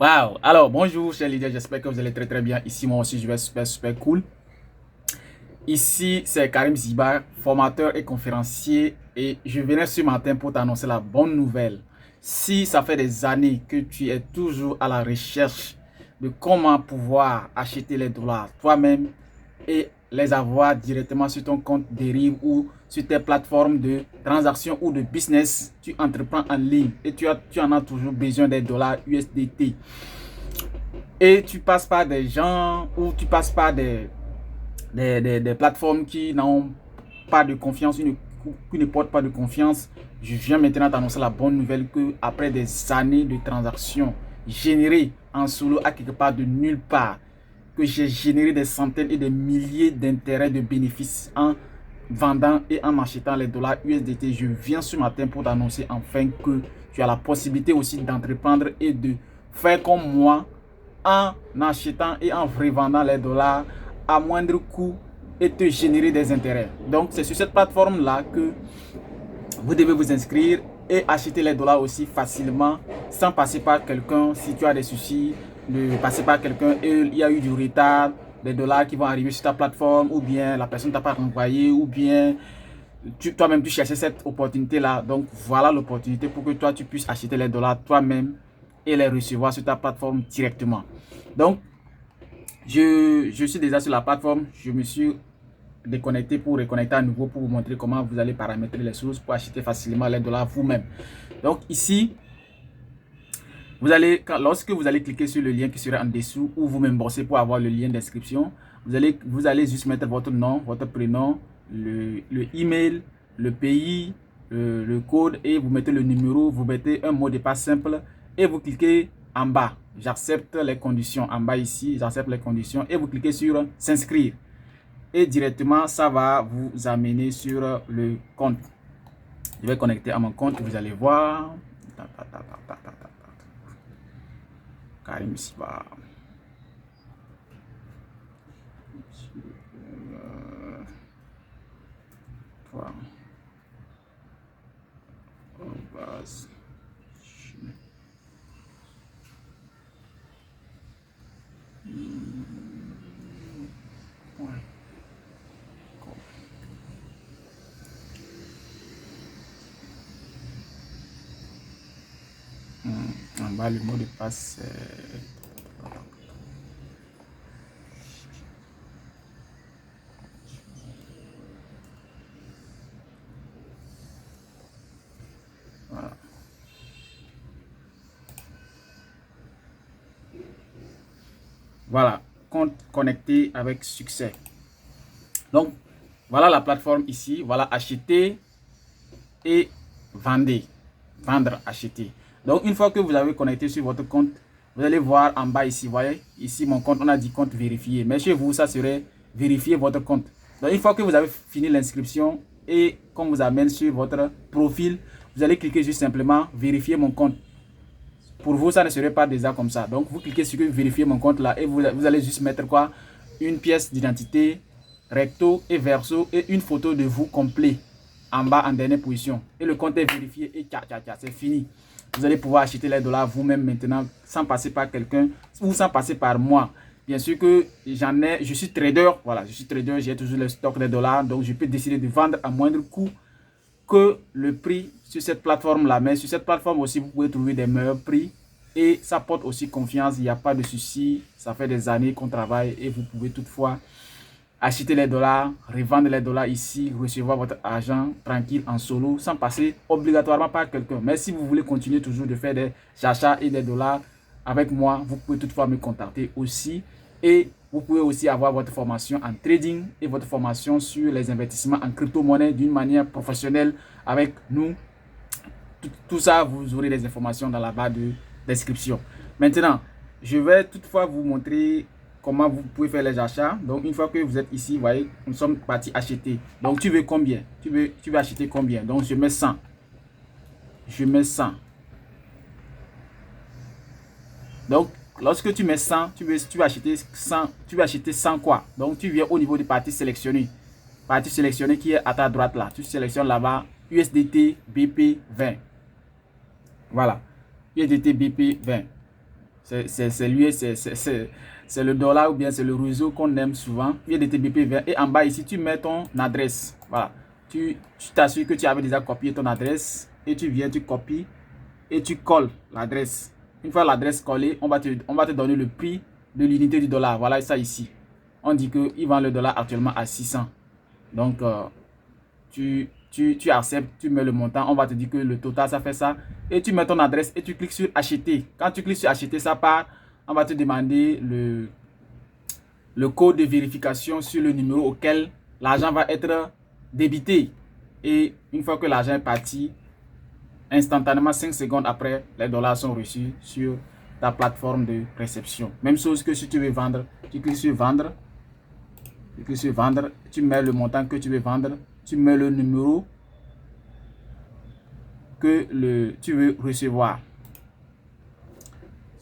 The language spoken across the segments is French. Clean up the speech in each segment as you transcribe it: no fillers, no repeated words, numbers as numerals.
Waouh! Alors, bonjour, chers leaders, j'espère que vous allez très très bien. Ici, moi aussi, je vais super cool. Ici, c'est Karim Ziba, formateur et conférencier. Et je venais ce matin pour t'annoncer la bonne nouvelle. Si ça fait des années que tu es toujours à la recherche de comment pouvoir acheter les dollars toi-même et les avoir directement sur ton compte Deriv ou sur tes plateformes de transaction ou de business, tu entreprends en ligne et tu en as toujours besoin des dollars USDT. Et tu passes par des gens ou tu passes par des plateformes qui n'ont pas de confiance, qui ne portent pas de confiance. Je viens maintenant t'annoncer la bonne nouvelle que après des années de transactions générées en solo à quelque part de nulle part, que j'ai généré des centaines et des milliers d'intérêts de bénéfices en vendant et en achetant les dollars USDT. Je viens ce matin pour t'annoncer enfin que tu as la possibilité aussi d'entreprendre et de faire comme moi en achetant et en revendant les dollars à moindre coût et te générer des intérêts. Donc c'est sur cette plateforme là que vous devez vous inscrire et acheter les dollars aussi facilement sans passer par quelqu'un. Si tu as des soucis de passer par quelqu'un et il y a eu du retard, des dollars qui vont arriver sur ta plateforme, ou bien la personne ne t'a pas renvoyé, ou bien toi-même tu cherchais cette opportunité là. Donc voilà l'opportunité pour que toi tu puisses acheter les dollars toi-même et les recevoir sur ta plateforme directement. Donc je suis déjà sur la plateforme, je me suis déconnecter pour reconnecter à nouveau pour vous montrer comment vous allez paramétrer les choses pour acheter facilement les dollars vous-même. Donc ici, lorsque vous allez cliquer sur le lien qui sera en dessous ou vous m'embossez pour avoir le lien d'inscription, vous allez juste mettre votre nom, votre prénom, le email, le pays, le code et vous mettez le numéro, vous mettez un mot de passe simple et vous cliquez en bas. J'accepte les conditions. En bas ici, j'accepte les conditions et vous cliquez sur s'inscrire. Et directement, ça va vous amener sur le compte. Je vais connecter à mon compte, vous allez voir. Karim Ziba. En bas, le mot de passe, voilà. Voilà, compte connecté avec succès. Donc, voilà la plateforme ici. Voilà, acheter et vendre. Vendre, acheter. Donc, une fois que vous avez connecté sur votre compte, vous allez voir en bas ici, vous voyez, ici mon compte, on a dit compte vérifié. Mais chez vous, ça serait vérifier votre compte. Donc, une fois que vous avez fini l'inscription et qu'on vous amène sur votre profil, vous allez cliquer juste simplement vérifier mon compte. Pour vous, ça ne serait pas déjà comme ça. Donc, vous cliquez sur vérifier mon compte là et vous allez juste mettre quoi? Une pièce d'identité, recto et verso et une photo de vous complet en bas en dernière position. Et le compte est vérifié et c'est fini. Vous allez pouvoir acheter les dollars vous-même maintenant sans passer par quelqu'un ou sans passer par moi. Bien sûr que je suis trader, voilà, je suis trader, j'ai toujours le stock des dollars, donc je peux décider de vendre à moindre coût que le prix sur cette plateforme là. Mais sur cette plateforme aussi, vous pouvez trouver des meilleurs prix et ça porte aussi confiance. Il n'y a pas de souci. Ça fait des années qu'on travaille et vous pouvez toutefois acheter les dollars, revendre les dollars ici, recevoir votre argent tranquille en solo sans passer obligatoirement par quelqu'un. Mais si vous voulez continuer toujours de faire des achats et des dollars avec moi, vous pouvez toutefois me contacter aussi. Et vous pouvez aussi avoir votre formation en trading et votre formation sur les investissements en crypto-monnaie d'une manière professionnelle avec nous. Tout ça, vous aurez les informations dans la barre de description. Maintenant, je vais toutefois vous montrer comment vous pouvez faire les achats. Donc, une fois que vous êtes ici, vous voyez, nous sommes partis acheter. Donc, tu veux combien? Tu veux acheter combien? Donc, je mets 100. Je mets 100. Donc, lorsque tu mets 100, tu veux acheter 100. Tu veux acheter 100 quoi? Donc, tu viens au niveau du parti sélectionné. Parti sélectionné qui est à ta droite là. Tu sélectionnes là-bas USDT BP 20. Voilà. USDT BP 20. C'est lui, c'est le dollar ou bien c'est le réseau qu'on aime souvent. Il y a des TBP verts. Et en bas ici, tu mets ton adresse. Voilà. Tu t'assures que tu avais déjà copié ton adresse. Et tu viens, tu copies et tu colles l'adresse. Une fois l'adresse collée, on va te donner le prix de l'unité du dollar. Voilà ça ici. On dit qu'il vend le dollar actuellement à 600. Donc, tu acceptes, tu mets le montant, on va te dire que le total ça fait ça et tu mets ton adresse et tu cliques sur acheter. Quand tu cliques sur acheter, ça part, on va te demander le code de vérification sur le numéro auquel l'argent va être débité. Et une fois que l'argent est parti, instantanément 5 secondes après, les dollars sont reçus sur ta plateforme de réception. Même chose que si tu veux vendre, tu cliques sur vendre. Tu cliques sur vendre, tu mets le montant que tu veux vendre, tu mets le numéro que tu veux recevoir.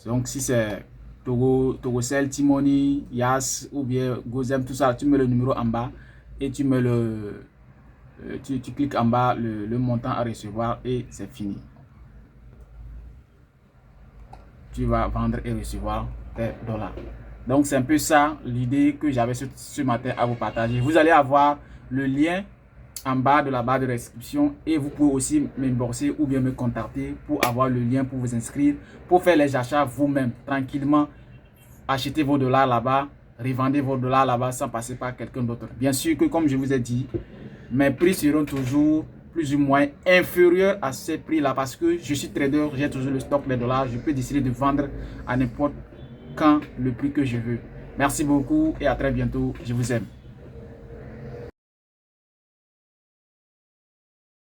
Donc si c'est Togocel, Timoni, Yas ou bien Gozem, tout ça, tu mets le numéro en bas et tu mets tu cliques en bas le montant à recevoir et c'est fini. Tu vas vendre et recevoir tes dollars. Donc c'est un peu ça l'idée que j'avais ce matin à vous partager. Vous allez avoir le lien en bas de la barre de description et vous pouvez aussi m'inboxer ou bien me contacter pour avoir le lien pour vous inscrire, pour faire les achats vous-même tranquillement. Achetez vos dollars là-bas, revendez vos dollars là-bas sans passer par quelqu'un d'autre. Bien sûr que comme je vous ai dit, mes prix seront toujours plus ou moins inférieurs à ces prix-là parce que je suis trader, j'ai toujours le stock des dollars, je peux décider de vendre à n'importe quand le prix que je veux. Merci beaucoup et à très bientôt. Je vous aime.